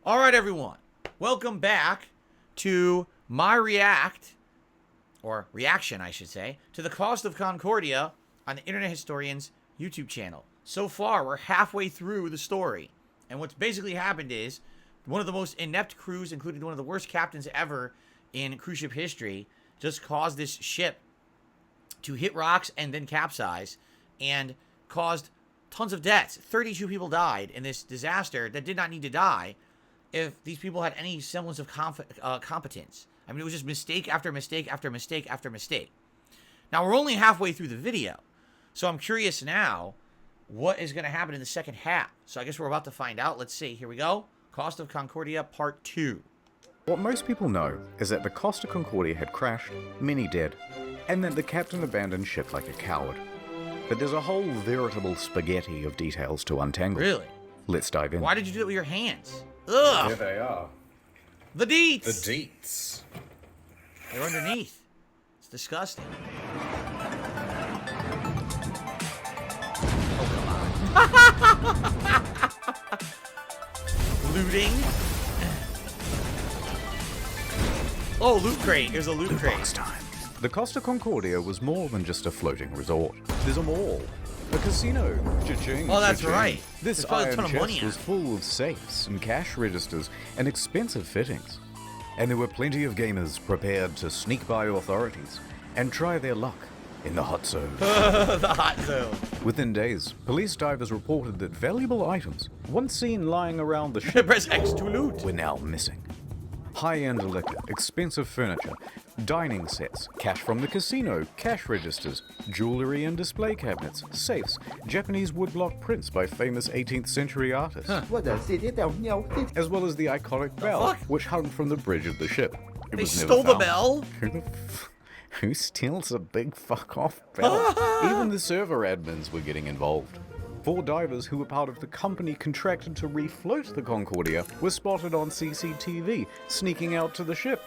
All right, everyone. Welcome back to my reaction, I should say, to the Cost of Concordia on the Internet Historian's YouTube channel. So far, we're halfway through the story. And what's basically happened is one of the most inept crews, including one of the worst captains ever in cruise ship history, just caused this ship to hit rocks and then capsize and caused tons of deaths. 32 people died in this disaster that did not need to die if these people had any semblance of competence. I mean, it was just mistake after mistake after mistake after mistake. Now, we're only halfway through the video, so I'm curious now what is going to happen in the second half. So I guess we're about to find out. Let's see. Here we go. Cost of Concordia, Part 2. What most people know is that the Costa Concordia had crashed, many dead, and that the captain abandoned ship like a coward. But there's a whole veritable spaghetti of details to untangle. Really? Let's dive in. Why did you do it with your hands? Ugh! There they are. The deets! The deets. They're underneath. It's disgusting. Oh, come on. Looting. Oh, loot crate. There's a loot crate. Box time. The Costa Concordia was more than just a floating resort. There's a mall, a casino. Cha-ching, Oh, that's cha-ching. right. This There's probably a iron ton of money chest in was it. full of safes and cash registers and expensive fittings. And there were plenty of gamers prepared to sneak by authorities and try their luck in the hot zone. The hot zone. Within days, police divers reported that valuable items, once seen lying around the ship, Press X to loot. were now missing. High-end liquor, expensive furniture, dining sets, cash from the casino, cash registers, jewelry and display cabinets, safes, Japanese woodblock prints by famous 18th century artists, as well as the iconic bell, fuck? which hung from the bridge of the ship. It They was never stole the found. bell? Who steals a big fuck-off bell? Even the server admins were getting involved. 4 divers who were part of the company contracted to refloat the Concordia were spotted on CCTV, sneaking out to the ship.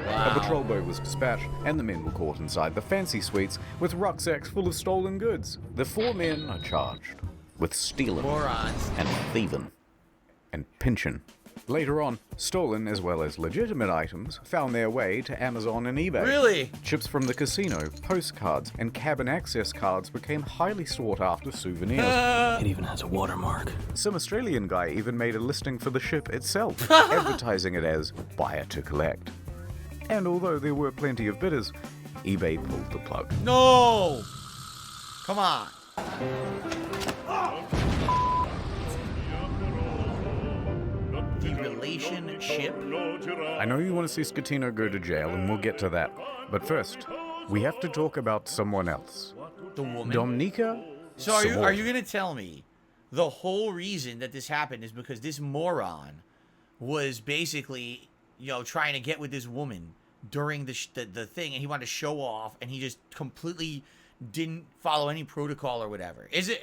Wow. A patrol boat was dispatched, and the men were caught inside the fancy suites with rucksacks full of stolen goods. The 4 men are charged with stealing Morons. and thieving and pinching. Later on, stolen as well as legitimate items found their way to Amazon and eBay. Really? Chips from the casino, postcards, and cabin access cards became highly sought after souvenirs. It even has a watermark. Some Australian guy even made a listing for the ship itself, advertising it as buyer to collect. And although there were plenty of bidders, eBay pulled the plug. No! Come on. The relationship. I know you want to see Scatino go to jail, and we'll get to that. But first, we have to talk about someone else. The woman. Dominica. So are you gonna tell me the whole reason that this happened is because this moron was basically, trying to get with this woman during the thing, and he wanted to show off, and he just completely didn't follow any protocol or whatever? Is it?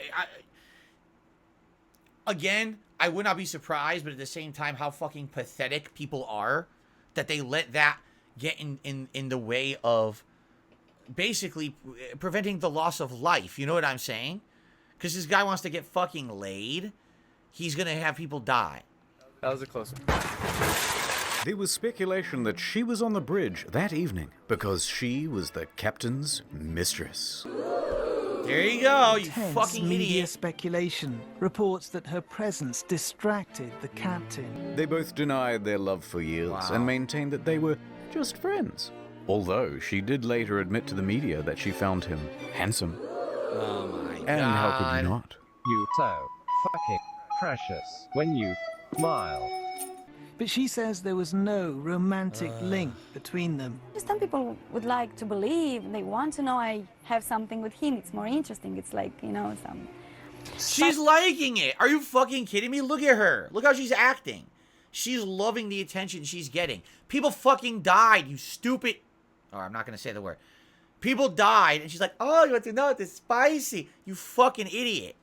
Again, I would not be surprised, but at the same time, how fucking pathetic people are that they let that get in the way of basically preventing the loss of life. You know what I'm saying? Because this guy wants to get fucking laid. He's going to have people die. That was a close one. There was speculation that she was on the bridge that evening because she was the captain's mistress. There you go, you Tense fucking media idiot. speculation reports that her presence distracted the captain. They both denied their love for years Wow. and maintained that they were just friends. Although she did later admit to the media that she found him handsome. Oh my god. And how could you not? You so fucking precious when you smile. But she says there was no romantic link between them. Some people would like to believe, they want to know I have something with him. It's more interesting. It's like, some... She's liking it. Are you fucking kidding me? Look at her. Look how she's acting. She's loving the attention she's getting. People fucking died, you stupid... Oh, I'm not going to say the word. People died, and she's like, oh, you want to know it's spicy. You fucking idiot.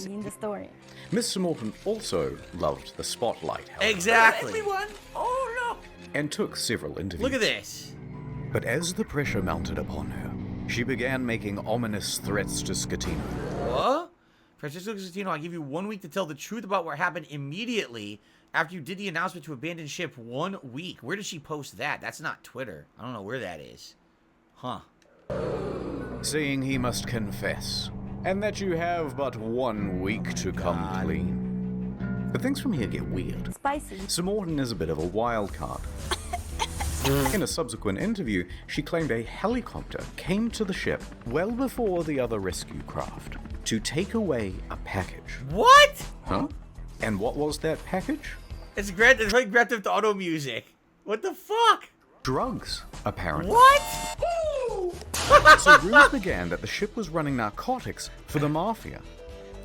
in the story. Miss Morton also loved the spotlight, however, Exactly. Everyone, oh look! and took several interviews. Look at this. But as the pressure mounted upon her, she began making ominous threats to Scatino. What? Francisco Scatino, I give you 1 week to tell the truth about what happened immediately after you did the announcement to abandon ship. 1 week. Where did she post that? That's not Twitter. I don't know where that is. Huh. Saying he must confess, and that you have but 1 week to come clean. But things from here get weird. Spicy. Sir Morton is a bit of a wild card. In a subsequent interview, she claimed a helicopter came to the ship well before the other rescue craft to take away a package. What? Huh? And what was that package? It's like Grand Theft Auto music. What the fuck? Drugs, apparently. What? So rumors began that the ship was running narcotics for the mafia.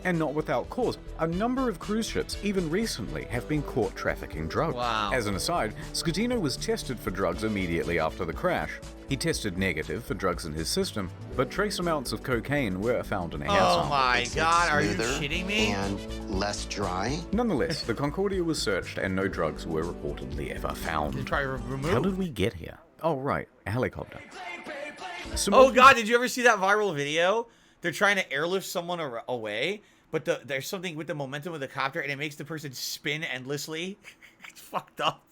And not without cause. A number of cruise ships, even recently, have been caught trafficking drugs. Wow. As an aside, Scatino was tested for drugs immediately after the crash. He tested negative for drugs in his system, but trace amounts of cocaine were found in a hair Oh sample. my god, are you Smoother shitting me? And less dry. Nonetheless, the Concordia was searched and no drugs were reportedly ever Did you found. try to remove? How did we get here? Oh, right, a helicopter. Oh god, did you ever see that viral video? They're trying to airlift someone away, but there's something with the momentum of the copter, and it makes the person spin endlessly. It's fucked up.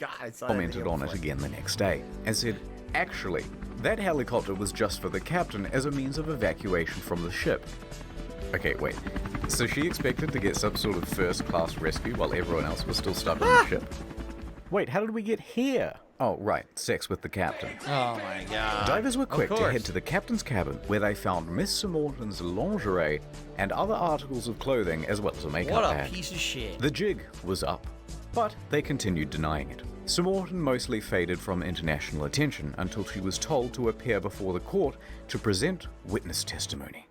God, I saw that Commented video on it before. again the next day and said, actually, that helicopter was just for the captain as a means of evacuation from the ship. Okay, wait. So she expected to get some sort of first-class rescue while everyone else was still stuck on the ship? Wait, how did we get here? Oh, right, sex with the captain. Oh my god. Divers were quick to course. head to the captain's cabin where they found Miss Sir Morton's lingerie and other articles of clothing as well as a makeup What a bag. piece of shit. The jig was up, but they continued denying it. Sir Morton mostly faded from international attention until she was told to appear before the court to present witness testimony.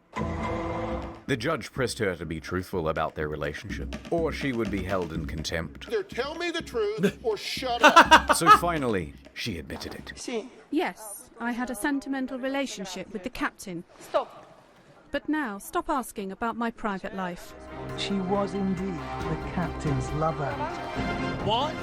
The judge pressed her to be truthful about their relationship, or she would be held in contempt. Either tell me the truth or shut up. So finally, she admitted it. Yes, I had a sentimental relationship with the captain. Stop. But now, stop asking about my private life. She was indeed the captain's lover. What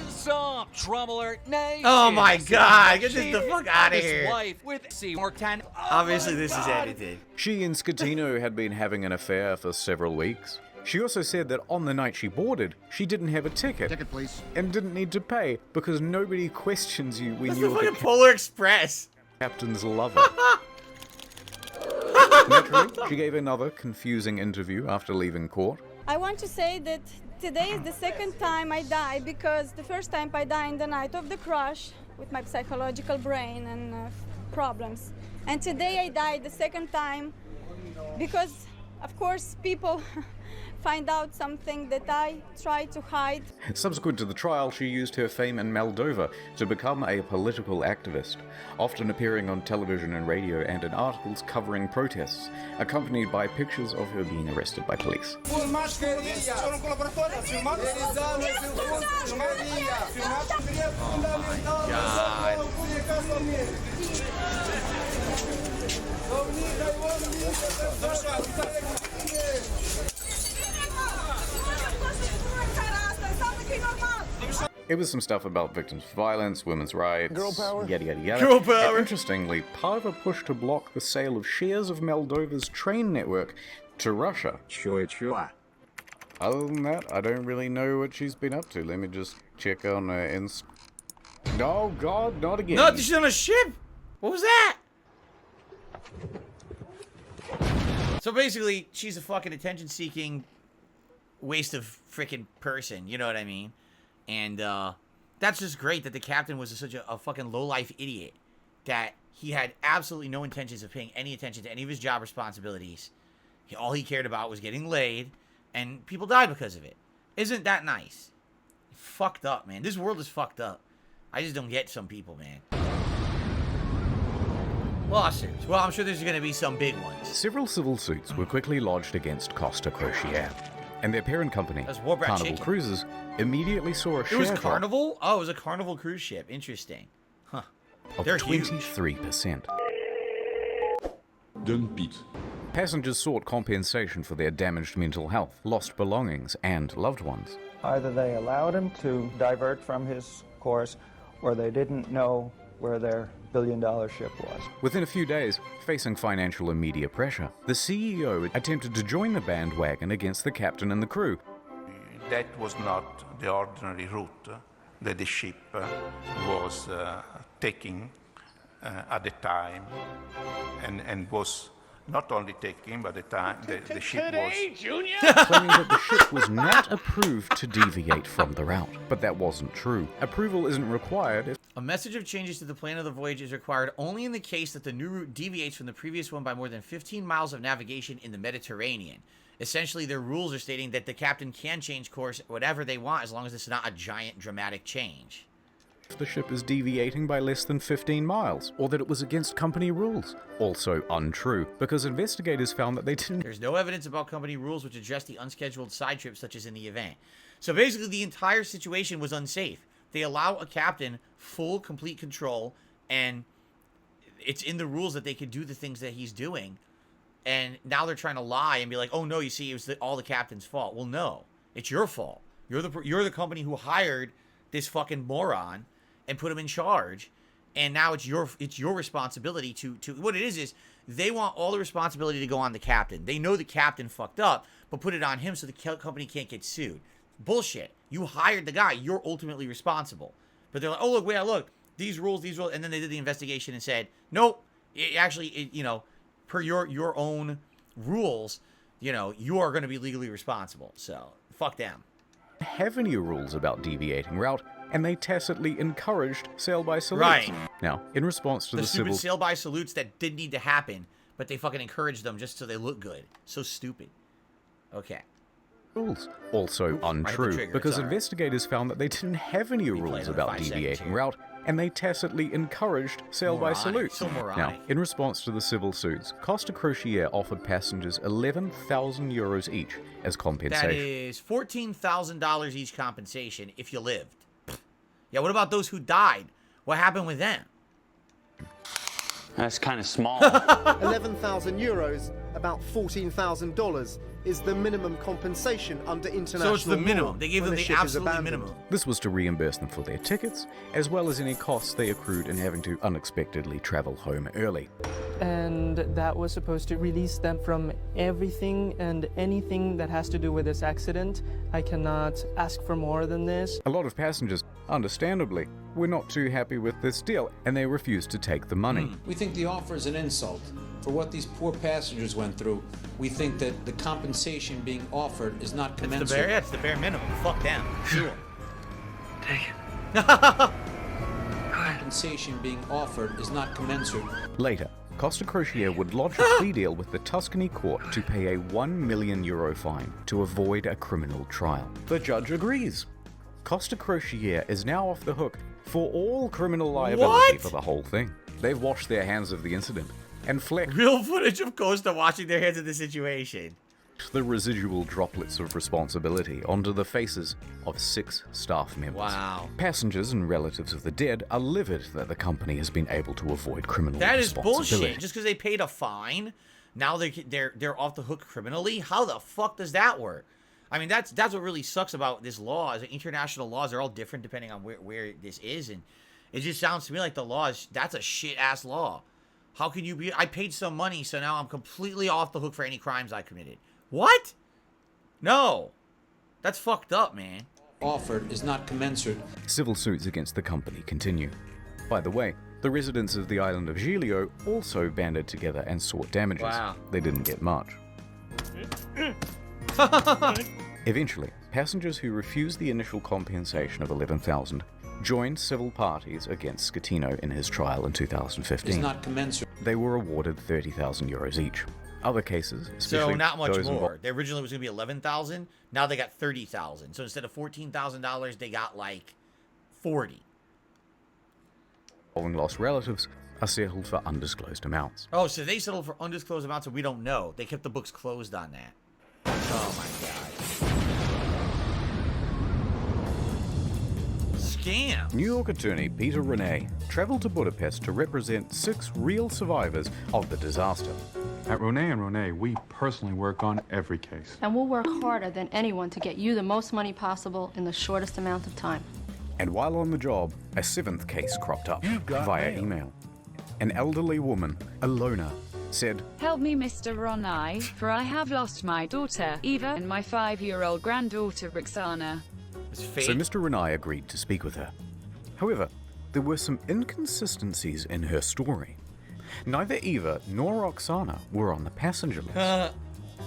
is up, Trouble Alert Nation? Oh my god, get this She the fuck out of his here. wife with Seymour 10. Obviously this is edited. She and Scatino had been having an affair for several weeks. She also said that on the night she boarded, she didn't have a ticket. Ticket, please. And didn't need to pay because nobody questions you when That's the you're fucking the Polar Express. captain's lover. Naturally, she gave another confusing interview after leaving court. I want to say that today is the second time I die, because the first time I died in the night of the crash with my psychological brain and problems. And today I died the second time because, of course, people find out something that I try to hide. Subsequent to the trial, she used her fame in Moldova to become a political activist, often appearing on television and radio and in articles covering protests, accompanied by pictures of her being arrested by police. It was some stuff about victims of violence, women's rights, Girl power. yada yada yada. Girl power. And interestingly, part of a push to block the sale of shares of Moldova's train network to Russia. Other than that, I don't really know what she's been up to. Let me just check on her Inst. Oh God, not again. No, she's on a ship. What was that? So basically, she's a fucking attention-seeking waste of freaking person. You know what I mean? And that's just great that the captain was such a fucking low-life idiot that he had absolutely no intentions of paying any attention to any of his job responsibilities. All he cared about was getting laid, and people died because of it. Isn't that nice? Fucked up, man. This world is fucked up. I just don't get some people, man. Lawsuits. Well, I'm sure there's going to be some big ones. Several civil suits were quickly lodged against Costa Crociere, and their parent company, That's Warbrat Carnival Chicken. Cruises, immediately saw a It share was drop Carnival? Oh, it was a Carnival cruise ship. Interesting. Huh. of They're huge. 23%. Dump it. Passengers sought compensation for their damaged mental health, lost belongings, and loved ones. Either they allowed him to divert from his course, or they didn't know where their billion-dollar ship was. Within a few days, facing financial and media pressure, the CEO attempted to join the bandwagon against the captain and the crew. That was not the ordinary route that the ship was taking at the time, and was not only taking, but the time the ship was claiming that the ship was not approved to deviate from the route. But that wasn't true. Approval isn't required if A message of changes to the plan of the voyage is required only in the case that the new route deviates from the previous one by more than 15 miles of navigation in the Mediterranean. Essentially, their rules are stating that the captain can change course whatever they want as long as it's not a giant dramatic change. the ship is deviating by less than 15 miles, or that it was against company rules. Also untrue, because investigators found that they didn't... There's no evidence about company rules which address the unscheduled side trips such as in the event. So basically, the entire situation was unsafe. They allow a captain full, complete control, and it's in the rules that they could do the things that he's doing. And now they're trying to lie and be like, oh, no, you see, it was all the captain's fault. Well, no, it's your fault. You're the company who hired this fucking moron and put him in charge. And now it's your responsibility to what it is they want all the responsibility to go on the captain. They know the captain fucked up, but put it on him so the company can't get sued. Bullshit. You hired the guy. You're ultimately responsible. But they're like, oh, look, these rules. And then they did the investigation and said, nope, per your own rules, you are going to be legally responsible. So fuck them. Have any rules about deviating route, and they tacitly encouraged sail-by salutes. Right. Now, in response to the stupid civil... sail-by salutes that didn't need to happen, but they fucking encouraged them just so they look good. So stupid. Okay. Rules. Also untrue, because investigators found that they didn't have any rules about deviating route, and they tacitly encouraged sail-by salutes. So moronic. Now, in response to the civil suits, Costa Crociere offered passengers 11,000 euros each as compensation. That is $14,000 each compensation if you lived. Yeah, what about those who died? What happened with them? That's kind of small. 11,000 euros, about $14,000, is the minimum compensation under international law. So it's the minimum. They gave them the absolute minimum. This was to reimburse them for their tickets, as well as any costs they accrued in having to unexpectedly travel home early. And that was supposed to release them from everything and anything that has to do with this accident. I cannot ask for more than this. A lot of passengers, understandably, were not too happy with this deal, and they refused to take the money. We think the offer is an insult. For what these poor passengers went through, we think that the compensation being offered is not commensurate. It's the bare minimum. Fuck them. Sure. Take it. Compensation being offered is not commensurate. Later, Costa Crociere would lodge a plea deal with the Tuscany court to pay a €1 million fine to avoid a criminal trial. The judge agrees. Costa Crociere is now off the hook for all criminal liability for the whole thing. They've washed their hands of the incident and flecked real footage of Costa washing their hands of the situation. The residual droplets of responsibility onto the faces of 6 staff members. Wow. Passengers and relatives of the dead are livid that the company has been able to avoid criminal responsibility. That is bullshit. Just because they paid a fine, now they're off the hook criminally? How the fuck does that work? I mean, that's what really sucks about this law. Is that international laws are all different depending on where this is, and it just sounds to me like the law that's a shit ass law. How can you be? I paid some money, so now I'm completely off the hook for any crimes I committed. What? No. That's fucked up, man. Offered is not commensurate. Civil suits against the company continue. By the way, the residents of the island of Giglio also banded together and sought damages. Wow. They didn't get much. Eventually, passengers who refused the initial compensation of $11,000 joined civil parties against Schettino in his trial in 2015. Is not commensurate. They were awarded €30,000 each. Other cases, especially so not much those more. They originally was going to be $11,000. Now they got $30,000. So instead of $14,000, they got like $40,000. Involving lost relatives are settled for undisclosed amounts. Oh, so they settled for undisclosed amounts, and we don't know. They kept the books closed on that. Oh my god. Scam. New York attorney Peter Renee traveled to Budapest to represent 6 real survivors of the disaster. At Ronay & Ronay, we personally work on every case. And we'll work harder than anyone to get you the most money possible in the shortest amount of time. And while on the job, a 7th case cropped up via email. An elderly woman, Alona, said, "Help me, Mr. Ronai, for I have lost my daughter, Eva, and my 5-year-old granddaughter, Roxana." So Mr. Ronai agreed to speak with her. However, there were some inconsistencies in her story. Neither Eva nor Roxana were on the passenger list.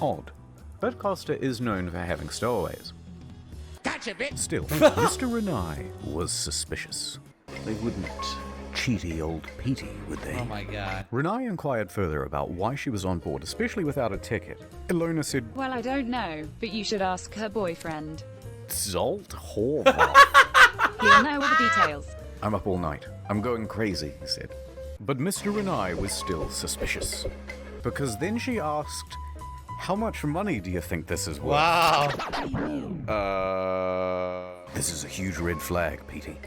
Odd, but Costa is known for having stowaways. Gotcha, bitch! Still, Mr. Ronai was suspicious. They wouldn't cheaty old Petey, would they? Oh my god. Renai inquired further about why she was on board, especially without a ticket. Ilona said, "Well, I don't know, but you should ask her boyfriend. Zolt Horvath. He'll know all the details." I'm up all night. I'm going crazy, he said. But Mr. Renai was still suspicious. Because then she asked, "How much money do you think this is worth?" Wow. This is a huge red flag, Petey.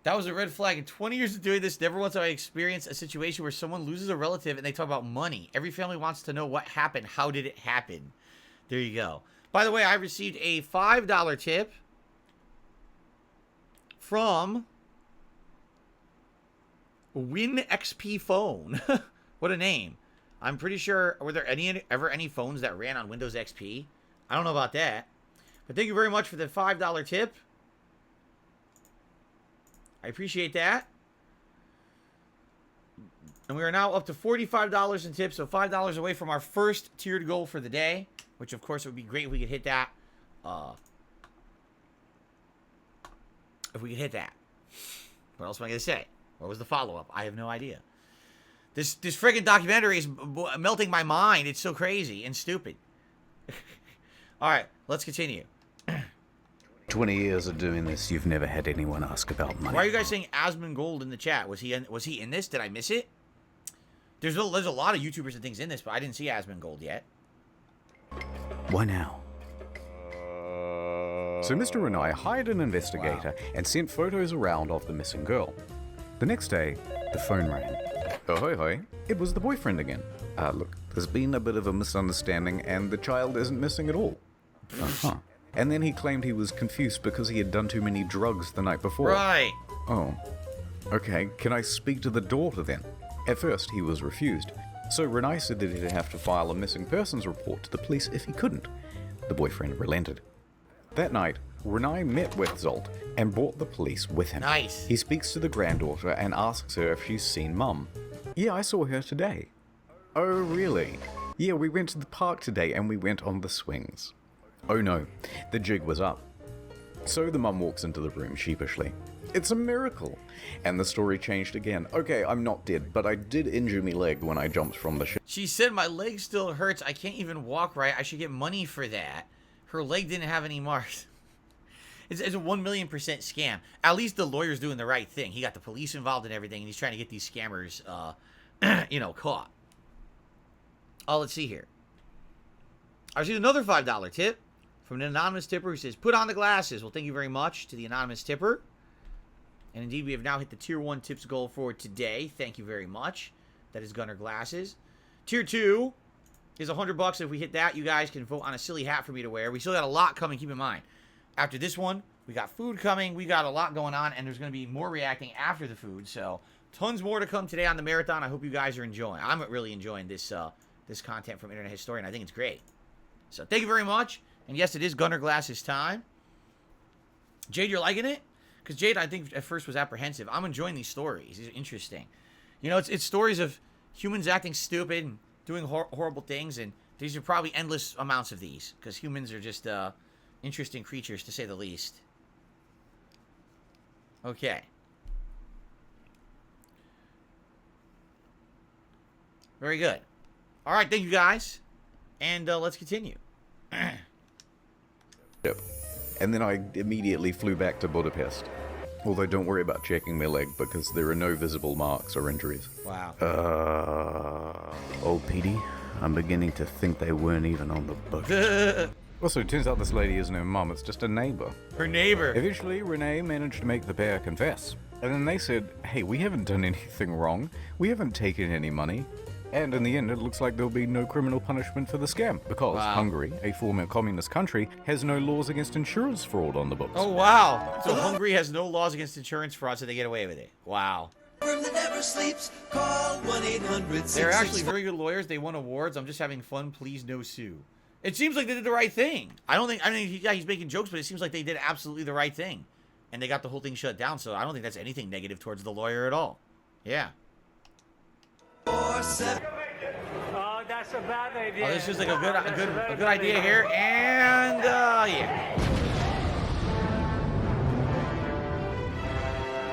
That was a red flag. In 20 years of doing this, never once have I experienced a situation where someone loses a relative and they talk about money. Every family wants to know what happened. How did it happen? There you go. By the way, I received a $5 tip from Win XP Phone. What a name. I'm pretty sure, were there ever any phones that ran on Windows XP? I don't know about that. But thank you very much for the $5 tip. I appreciate that. And we are now up to $45 in tips, so $5 away from our first tiered goal for the day, which of course it would be great if we could hit that. If we could hit that. What else am I going to say? What was the follow-up? I have no idea. This friggin' documentary is melting my mind. It's so crazy and stupid. All right, let's continue. 20 years of doing this, you've never had anyone ask about money. Why are you guys saying Asmongold in the chat? Was he in this? Did I miss it? There's a lot of YouTubers and things in this, but I didn't see Asmongold yet. Why now? So Mr. Renai hired an investigator and sent photos around of the missing girl. The next day, the phone rang. Ahoy hoy, it was the boyfriend again. Look, there's been a bit of a misunderstanding and the child isn't missing at all. And then he claimed he was confused because he had done too many drugs the night before. Right. Oh. Okay, can I speak to the daughter then? At first, he was refused. So Renai said that he'd have to file a missing persons report to the police if he couldn't. The boyfriend relented. That night, Renai met with Zolt and brought the police with him. Nice. He speaks to the granddaughter and asks her if she's seen Mum. Yeah, I saw her today. Oh, really? Yeah, we went to the park today and we went on the swings. Oh no, the jig was up. So the mum walks into the room sheepishly. It's a miracle. And the story changed again. Okay, I'm not dead, but I did injure my leg when I jumped from the ship. She said my leg still hurts. I can't even walk right. I should get money for that. Her leg didn't have any marks. It's a 1,000,000% scam. At least the lawyer's doing the right thing. He got the police involved in everything, and he's trying to get these scammers, caught. Let's see here. I received another $5 tip from an anonymous tipper who says, "Put on the glasses." Well, thank you very much to the anonymous tipper. And indeed, we have now hit the Tier 1 tips goal for today. Thank you very much. That is Gunner Glasses. Tier 2 is $100. If we hit that, you guys can vote on a silly hat for me to wear. We still got a lot coming, keep in mind. After this one, we got food coming. We got a lot going on, and there's going to be more reacting after the food. So, tons more to come today on the marathon. I hope you guys are enjoying. I'm really enjoying this this content from Internet Historian. I think it's great. So, thank you very much. And yes, it is Gunner Glasses time. Jade, you're liking it? Because Jade, I think, at first was apprehensive. I'm enjoying these stories. These are interesting. You know, it's stories of humans acting stupid and doing horrible things. And these are probably endless amounts of these. Because humans are just interesting creatures, to say the least. Okay. Very good. All right, thank you, guys. And let's continue. Yep. And then I immediately flew back to Budapest. Although don't worry about checking my leg because there are no visible marks or injuries. Wow. Oh, Petey, I'm beginning to think they weren't even on the boat. Also, it turns out this lady isn't her mum, it's just a neighbor. Her neighbor. Eventually, Renee managed to make the pair confess. And then they said, hey, we haven't done anything wrong. We haven't taken any money. And in the end, it looks like there'll be no criminal punishment for the scam, because Hungary, a former communist country, has no laws against insurance fraud on the books. Oh, wow. So Hungary has no laws against insurance fraud, so they get away with it. Wow. That never sleeps. Call 1-800. They're actually very good lawyers. They won awards. I'm just having fun. Please no sue. It seems like they did the right thing. I mean, yeah, he's making jokes, but it seems like they did absolutely the right thing. And they got the whole thing shut down, so I don't think that's anything negative towards the lawyer at all. Yeah. Oh, that's a bad idea. Oh, this is like a good idea here, and yeah.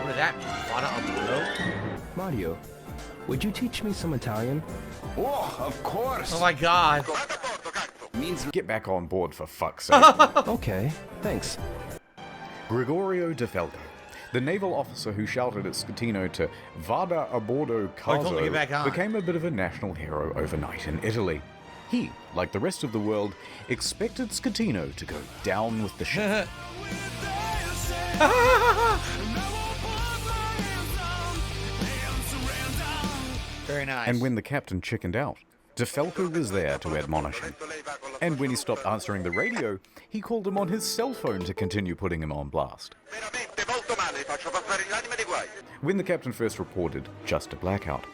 What does that mean? Fada Abuelo? Mario, would you teach me some Italian? Oh, of course. Oh my God. Get back on board for fuck's sake. Okay, thanks. Gregorio De Falco, the naval officer who shouted at Schettino to Vada a bordo caso, became a bit of a national hero overnight in Italy. He, like the rest of the world, expected Schettino to go down with the ship. Very nice. And when the captain chickened out, De Falco was there to admonish him. And when he stopped answering the radio, he called him on his cell phone to continue putting him on blast. When the captain first reported just a blackout,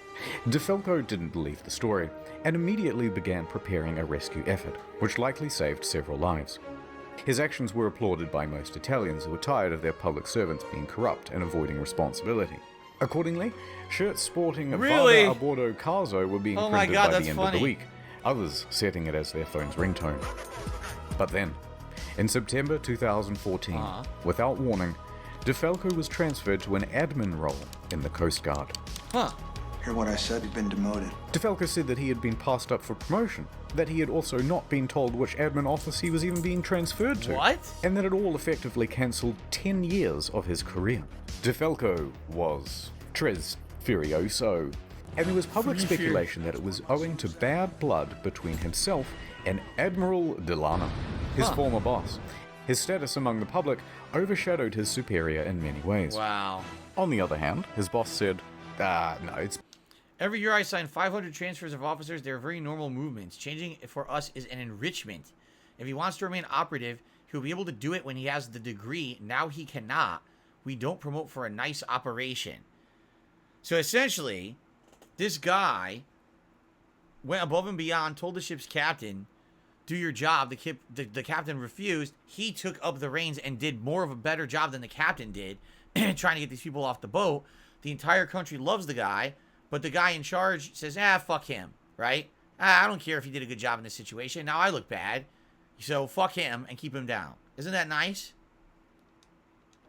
De Falco didn't believe the story and immediately began preparing a rescue effort, which likely saved several lives. His actions were applauded by most Italians who were tired of their public servants being corrupt and avoiding responsibility. Accordingly, shirts sporting Really? Vada a bordo caso were being Oh my printed God, by the that's end funny. of the week, others setting it as their phone's ringtone. But then, in September 2014, without warning, De Falco was transferred to an admin role in the Coast Guard. Huh. Hear what I said? You've been demoted. De Falco said that he had been passed up for promotion, that he had also not been told which admin office he was even being transferred to. What? And that it all effectively cancelled 10 years of his career. De Falco was tres furioso, and there was public speculation that it was owing to bad blood between himself and Admiral Delano, his former boss. His status among the public overshadowed his superior in many ways. Wow. On the other hand, his boss said, no, it's... Every year I sign 500 transfers of officers. They're very normal movements. Changing for us is an enrichment. If he wants to remain operative, he'll be able to do it when he has the degree. Now he cannot. We don't promote for a nice operation. So essentially, this guy went above and beyond, told the ship's captain, do your job. The captain refused. He took up the reins and did more of a better job than the captain did, trying to get these people off the boat. The entire country loves the guy, but the guy in charge says, fuck him, right? I don't care if he did a good job in this situation. Now I look bad, so fuck him and keep him down. Isn't that nice?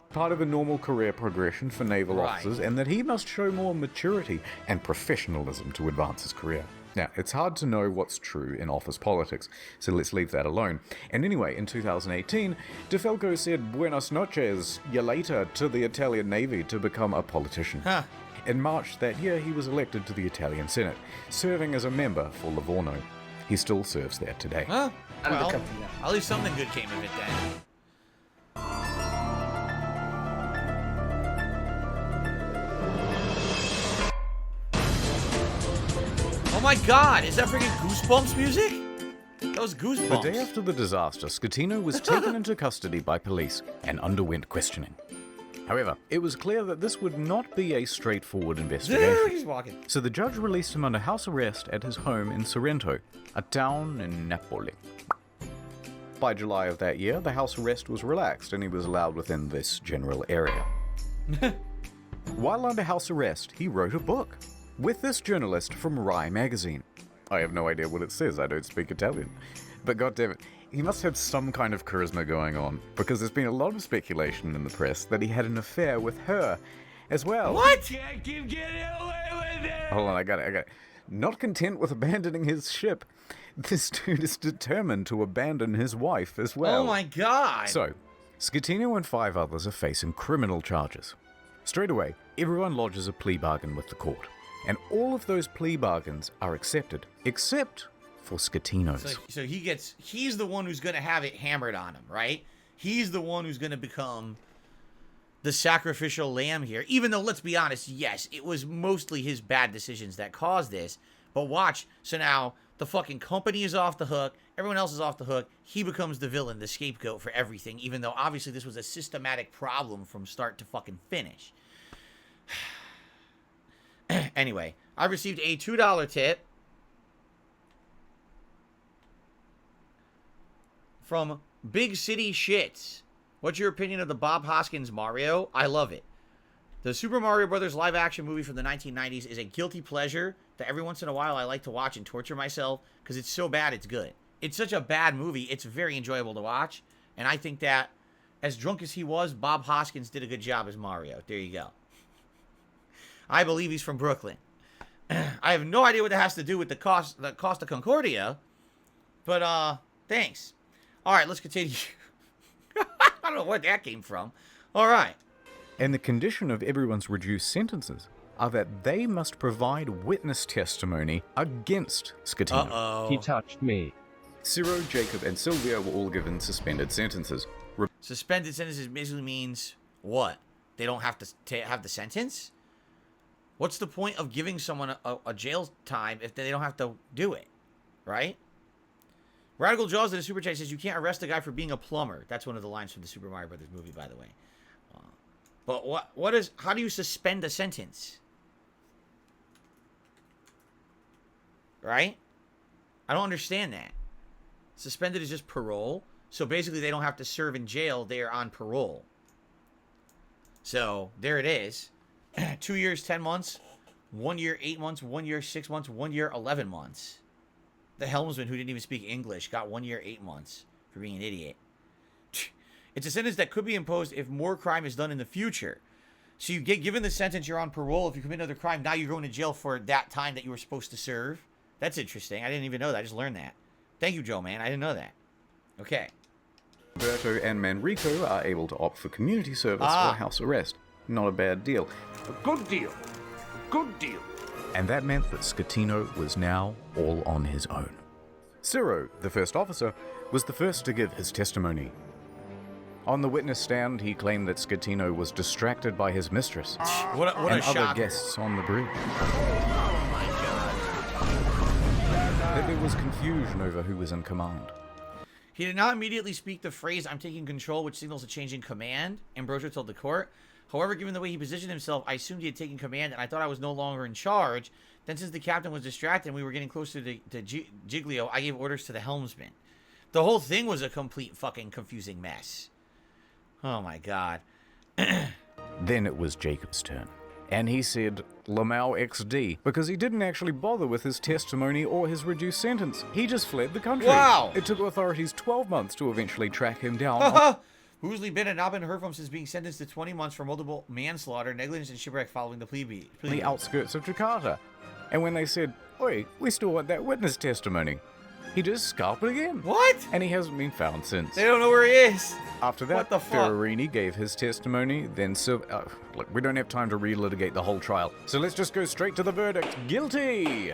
Part of a normal career progression for naval Right. officers, and that he must show more maturity and professionalism to advance his career. Now, it's hard to know what's true in office politics, so let's leave that alone. And anyway, in 2018, De Falco said buenas noches, ya later, to the Italian Navy to become a politician. Huh. In March that year, he was elected to the Italian Senate, serving as a member for Livorno. He still serves there today. Huh? Well, at least something good came of it then. Oh my God, is that freaking Goosebumps music? That was Goosebumps. The day after the disaster, Schettino was taken into custody by police and underwent questioning. However, it was clear that this would not be a straightforward investigation. He's walking. So the judge released him under house arrest at his home in Sorrento, a town in Napoli. By July of that year, the house arrest was relaxed and he was allowed within this general area. While under house arrest, he wrote a book with this journalist from Rai magazine. I have no idea what it says, I don't speak Italian. But goddammit, he must have some kind of charisma going on, because there's been a lot of speculation in the press that he had an affair with her as well. What? Can't keep getting away with it. Hold on, I got it. Not content with abandoning his ship, this dude is determined to abandon his wife as well. Oh my God. So, Schettino and 5 others are facing criminal charges. Straight away, everyone lodges a plea bargain with the court. And all of those plea bargains are accepted, except for Schettino's. So he's the one who's going to have it hammered on him, right? He's the one who's going to become the sacrificial lamb here. Even though, let's be honest, yes, it was mostly his bad decisions that caused this. But watch, so now the fucking company is off the hook. Everyone else is off the hook. He becomes the villain, the scapegoat for everything, even though obviously this was a systematic problem from start to fucking finish. Anyway, I received a $2 tip from Big City Shits. What's your opinion of the Bob Hoskins Mario? I love it. The Super Mario Brothers live-action movie from the 1990s is a guilty pleasure that every once in a while I like to watch and torture myself because it's so bad it's good. It's such a bad movie, it's very enjoyable to watch. And I think that, as drunk as he was, Bob Hoskins did a good job as Mario. There you go. I believe he's from Brooklyn. I have no idea what that has to do with the cost of Concordia, but thanks. All right, let's continue. I don't know where that came from. All right. And the condition of everyone's reduced sentences are that they must provide witness testimony against Scatino. Uh-oh. He touched me. Ciro, Jacob, and Sylvia were all given suspended sentences. Suspended sentences basically means what? They don't have to have the sentence? What's the point of giving someone a jail time if they don't have to do it? Right? Radical Jaws in the Super Chat says, you can't arrest a guy for being a plumber. That's one of the lines from the Super Mario Brothers movie, by the way. But how do you suspend a sentence? Right? I don't understand that. Suspended is just parole. So basically they don't have to serve in jail. They are on parole. So there it is. 2 years, 10 months. 1 year, 8 months. 1 year, 6 months. 1 year, 11 months. The helmsman, who didn't even speak English, got 1 year, 8 months for being an idiot. It's a sentence that could be imposed if more crime is done in the future. So you get given the sentence, you're on parole. If you commit another crime, now you're going to jail for that time that you were supposed to serve. That's interesting. I didn't even know that. I just learned that. Thank you, Joe, man. I didn't know that. Okay. Roberto and Manrico are able to opt for community service or house arrest. Not a bad deal. A good deal. A good deal. And that meant that Scatino was now all on his own. Ciro, the first officer, was the first to give his testimony. On the witness stand, he claimed that Scatino was distracted by his mistress what and a other shocker. guests on the bridge. Oh my god. That there was confusion over who was in command. He did not immediately speak the phrase, "I'm taking control," which signals a change in command, Ambrosio told the court. However, given the way he positioned himself, I assumed he had taken command, and I thought I was no longer in charge. Then, since the captain was distracted and we were getting closer to Giglio, I gave orders to the helmsman. The whole thing was a complete fucking confusing mess. Oh my god. Then it was Jacob's turn. And he said, Lamau XD, because he didn't actually bother with his testimony or his reduced sentence. He just fled the country. Wow! It took authorities 12 months to eventually track him down. Who's been and not been heard from since being sentenced to 20 months for multiple manslaughter, negligence, and shipwreck following the plea. The outskirts of Jakarta. And when they said, oi, we still want that witness testimony, he just scalped again. What? And he hasn't been found since. They don't know where he is. After that, What the fuck? Ferrarini gave his testimony, then look, we don't have time to relitigate the whole trial, so let's just go straight to the verdict. Guilty!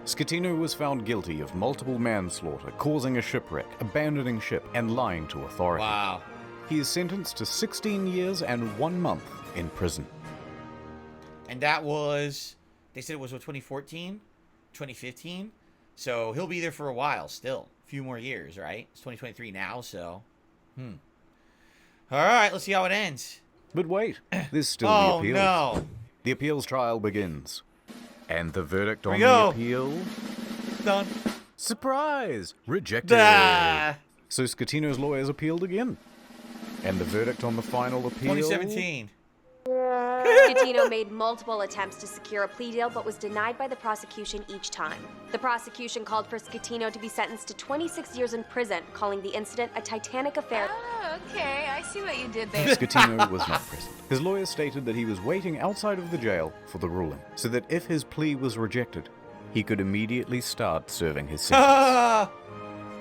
Scatino was found guilty of multiple manslaughter, causing a shipwreck, abandoning ship, and lying to authorities. Wow. He is sentenced to 16 years and 1 month in prison. And that was, they said it was what, 2014? 2015? So he'll be there for a while still. A few more years, right? It's 2023 now, so. All right, let's see how it ends. But wait, there's still the appeals. Oh, no. The appeals trial begins. And the verdict on Here we the go. appeal... Done. Surprise! Rejected. Ah. So Scatino's lawyers appealed again. And the verdict on the final appeal... 2017. Scatino made multiple attempts to secure a plea deal, but was denied by the prosecution each time. The prosecution called for Scatino to be sentenced to 26 years in prison, calling the incident a Titanic affair. Oh, okay, I see what you did there. Scatino was not present. His lawyers stated that he was waiting outside of the jail for the ruling, so that if his plea was rejected, he could immediately start serving his sentence.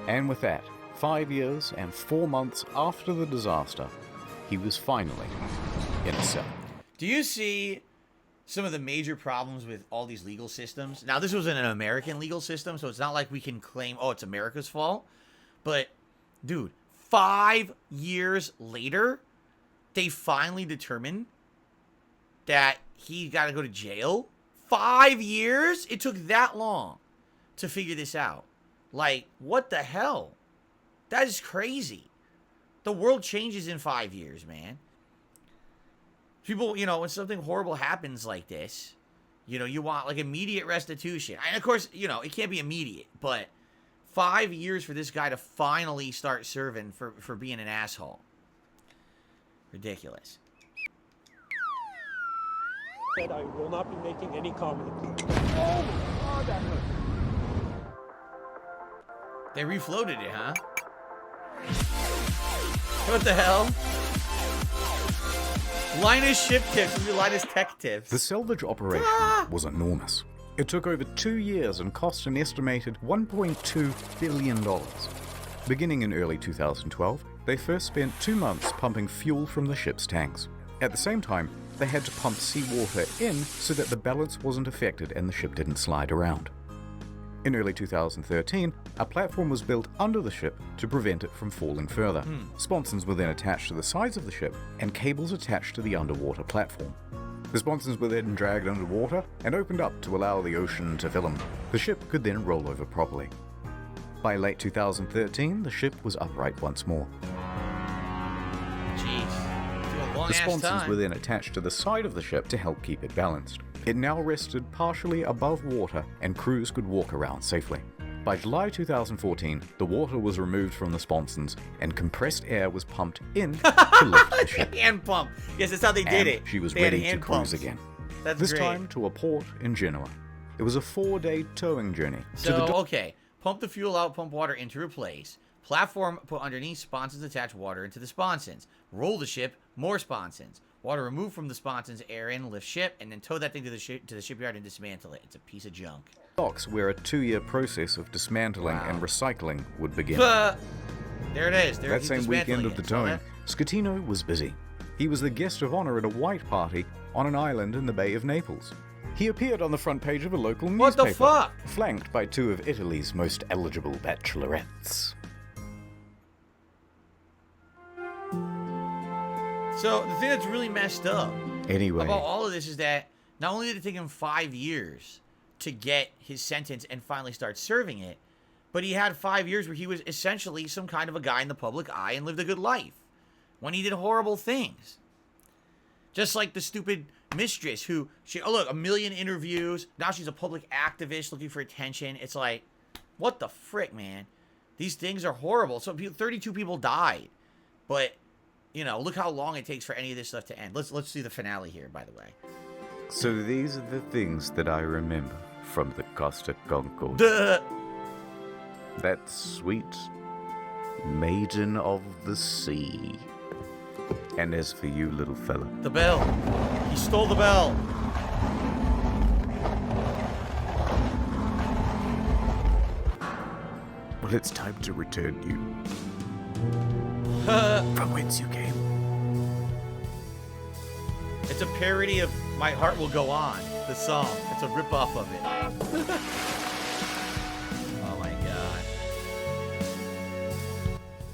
And with that, 5 years and 4 months after the disaster, he was finally in a cell. Do you see some of the major problems with all these legal systems? Now, this was in an American legal system, so it's not like we can claim, oh, it's America's fault. But, dude, 5 years later, they finally determined that he got to go to jail. 5 years? It took that long to figure this out. Like, what the hell? That is crazy. The world changes in 5 years, man. People, you know, when something horrible happens like this, you know, you want like immediate restitution. And of course, you know, it can't be immediate, but 5 years for this guy to finally start serving for being an asshole. Ridiculous. That I will not be making any comment. Oh, God, that hurt. They refloated it, huh? What the hell? Linus ship tips. Maybe Linus tech tips. The salvage operation was enormous. It took over 2 years and cost an estimated $1.2 billion. Beginning in early 2012, they first spent 2 months pumping fuel from the ship's tanks. At the same time, they had to pump seawater in so that the balance wasn't affected and the ship didn't slide around. In early 2013, a platform was built under the ship to prevent it from falling further. Sponsons were then attached to the sides of the ship and cables attached to the underwater platform. The sponsons were then dragged underwater and opened up to allow the ocean to fill them. The ship could then roll over properly. By late 2013, the ship was upright once more. Jeez. The sponsons were then attached to the side of the ship to help keep it balanced. It now rested partially above water and crews could walk around safely. By July 2014, the water was removed from the sponsons and compressed air was pumped in to lift the ship. Hand pump. Yes, that's how they did it. She was They had ready to hand cruise pumps. again. That's this great. time to a port in Genoa. It was a 4-day towing journey. So, okay. Pump the fuel out, pump water in to replace. Platform put underneath, sponsons attach water into the sponsons. Roll the ship, more sponsons. Water removed from the sponsons, air in, lift ship, and then tow that thing to the shipyard and dismantle it. It's a piece of junk. Docks where a 2-year process of dismantling and recycling would begin. There it is. There, That he's same weekend dismantling of the it. Saw towing, that? Scatino was busy. He was the guest of honor at a white party on an island in the Bay of Naples. He appeared on the front page of a local What newspaper, the fuck? flanked by 2 of Italy's most eligible bachelorettes. So, the thing that's really messed up Anyway, about all of this is that not only did it take him 5 years to get his sentence and finally start serving it, but he had 5 years where he was essentially some kind of a guy in the public eye and lived a good life when he did horrible things. Just like the stupid mistress who, look, 1 million interviews, now she's a public activist looking for attention. It's like, what the frick, man? These things are horrible. So 32 people died, but, you know, look how long it takes for any of this stuff to end. Let's see the finale here, by the way. so these are the things that I remember from the Costa Concordia. Duh. That sweet maiden of the sea. And as for you, little fella, The bell. He stole the bell. well, it's time to return you from whence you came. It's a parody of My Heart Will Go On, the song. It's a ripoff of it. Oh my god.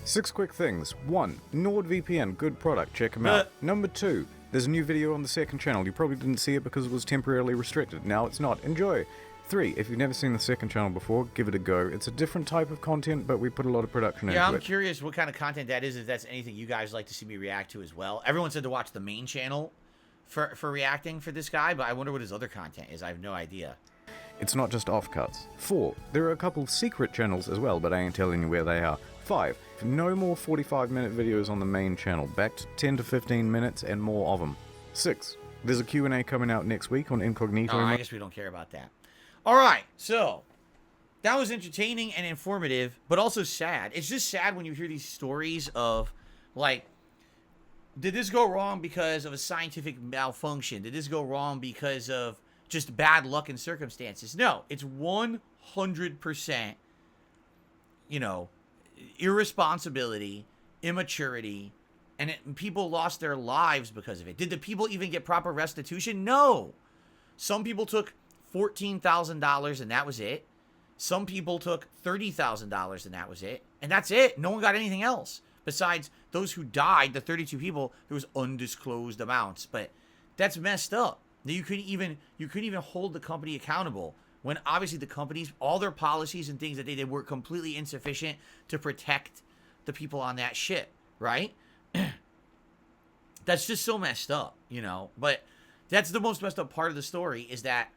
6 quick things. 1. NordVPN, good product, check them out. Number 2, there's a new video on the second channel. You probably didn't see it because it was temporarily restricted. Now it's not. Enjoy. 3. If you've never seen the second channel before, give it a go. It's a different type of content, but we put a lot of production Yeah, into I'm it. curious what kind of content that is, if that's anything you guys like to see me react to as well. Everyone said to watch the main channel for reacting for this guy, but I wonder what his other content is. I have no idea. It's not just offcuts. 4. There are a couple secret channels as well, but I ain't telling you where they are. 5. No more 45-minute videos on the main channel. Back to 10 to 15 minutes and more of them. 6. There's a Q&A coming out next week on Incognito. Oh, I guess we don't care about that. All right, so that was entertaining and informative, but also sad. It's just sad when you hear these stories of, like, did this go wrong because of a scientific malfunction? Did this go wrong because of just bad luck and circumstances? No, it's 100%, you know, irresponsibility, immaturity, and people lost their lives because of it. Did the people even get proper restitution? No. Some people took $14,000 and that was it. Some people took $30,000 and that was it. And that's it. No one got anything else. Besides those who died, the 32 people, there was undisclosed amounts. But that's messed up. You couldn't even hold the company accountable when obviously the companies, all their policies and things that they did were completely insufficient to protect the people on that ship, right? That's just so messed up, you know. But that's the most messed up part of the story, is that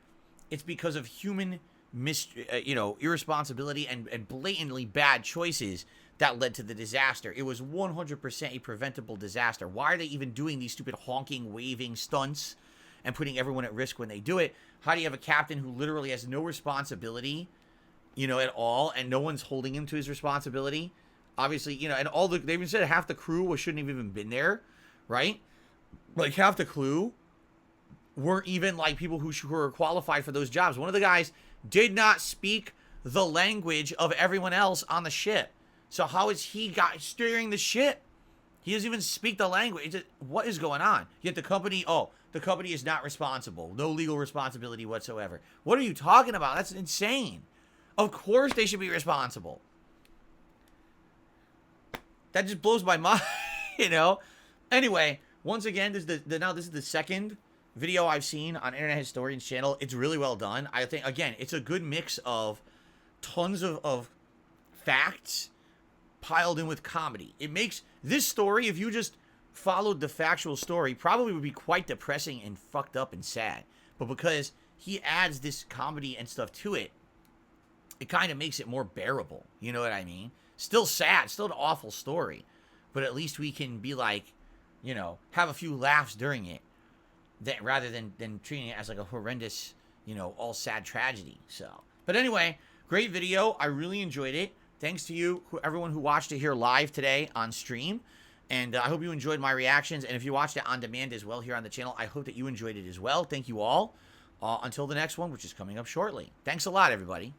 it's because of human irresponsibility and blatantly bad choices that led to the disaster. It was 100% a preventable disaster. Why are they even doing these stupid honking, waving stunts and putting everyone at risk when they do it? How do you have a captain who literally has no responsibility, you know, at all, and no one's holding him to his responsibility? Obviously, you know, and they even said half the crew shouldn't have even been there, right? Like, half the crew weren't even, like, people who were qualified for those jobs. One of the guys did not speak the language of everyone else on the ship. So how is he steering the ship? He doesn't even speak the language. What is going on? Yet the company is not responsible. No legal responsibility whatsoever. What are you talking about? That's insane. Of course they should be responsible. That just blows my mind, you know? Anyway, once again, this is the second video I've seen on Internet Historian's channel. It's really well done. I think, again, it's a good mix of tons of facts piled in with comedy. It makes this story, if you just followed the factual story, probably would be quite depressing and fucked up and sad. But because he adds this comedy and stuff to it, it kind of makes it more bearable. You know what I mean? Still sad, still an awful story, but at least we can be like, you know, have a few laughs during it, that rather than treating it as like a horrendous, you know, all sad tragedy. So, but anyway, great video. I really enjoyed it. Thanks to you, everyone who watched it here live today on stream. And I hope you enjoyed my reactions. And if you watched it on demand as well here on the channel, I hope that you enjoyed it as well. Thank you all. Until the next one, which is coming up shortly. Thanks a lot, everybody.